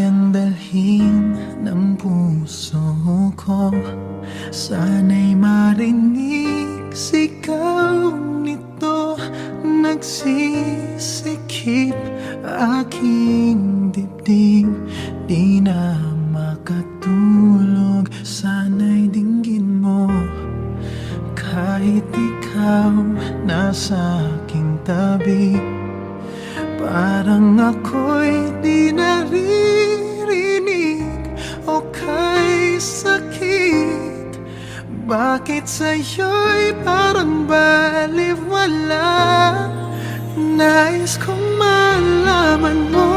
kayang dalhin ng puso ko. Sana'y marinig sigaw nito, nagsisikip aking dibdib. Di na makatulog, sana'y dinggin mo. Kahit ikaw nasa aking tabi, parang ako'y di naririnig o kay sakit. Bakit sa'yo'y parang balewala? Nais kong malaman mo,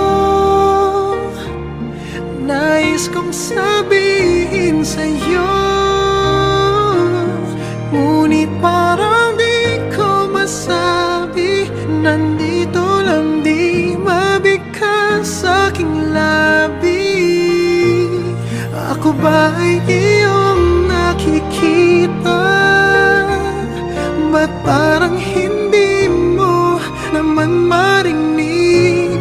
nais kong sabihin sa'yo, ngunit parang di ko masabi. Nandito lang, di mabigkas aking labi. Ako ba ay iyong nakikita? Ba't parang hindi mo naman marinig?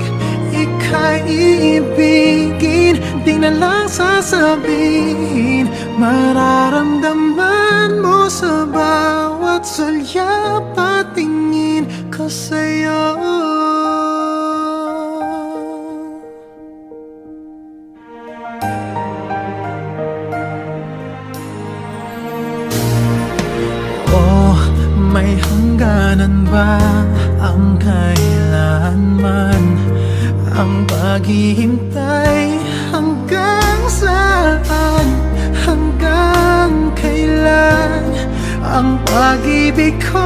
Ika'y iibigin, di na lang sasabihin. Mararamdaman mo sa bawat sulyap at tingin ko sa'yo. Oh, may hangganan ba ang kailanman? Ang paghihintay hanggang saan? Hanggang kailan? Ang pag-ibig ko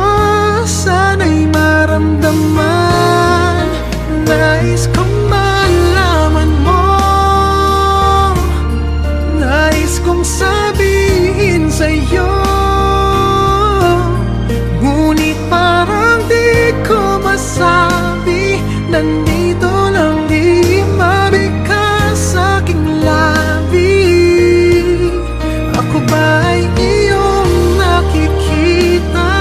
sana'y maramdaman. Nais kong malaman mo, nais kong sabihin sa'yo, ngunit parang di ko masabi. Nandito lang, di mabigkas aking labi. Ako ba'y iyong nakikita?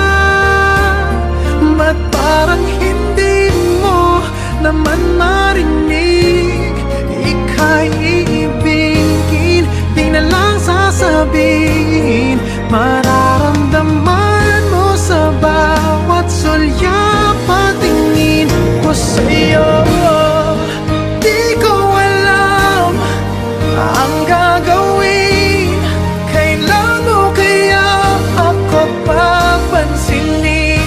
Ba't parang hindi mo naman marinig? Ika'y iibigin, di na lang sasabihin. Mararamdaman mo sa bawat sulyap at tingin ko sa'yo. Di ko alam ang gagawin, kailan mo kaya ako papansinin?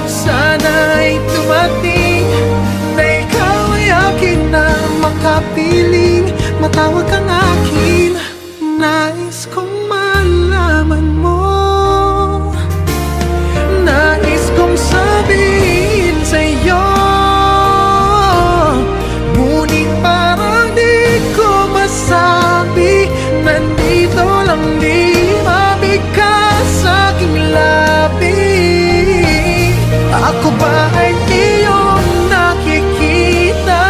Sana'y dumating na ikaw ay akin na makapiling. Matawag kang akin, nais kong malaman mo, nais kong sabihin sa'yo, ngunit parang di ko masabi. Nandito lang, di mabigkas aking labi. Ako ba ay iyong nakikita?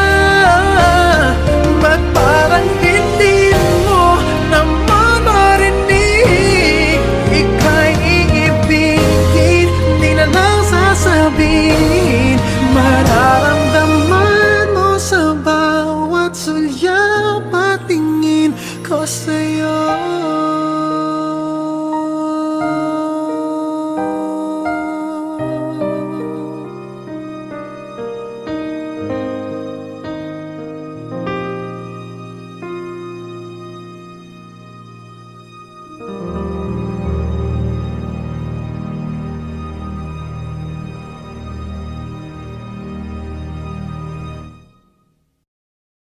Ba't parang hindi mo naman marinig? Ika'y iibigin, di na lang sasabihin. Mararamdaman mo sa bawat sulyap at tingin ko sa'yo.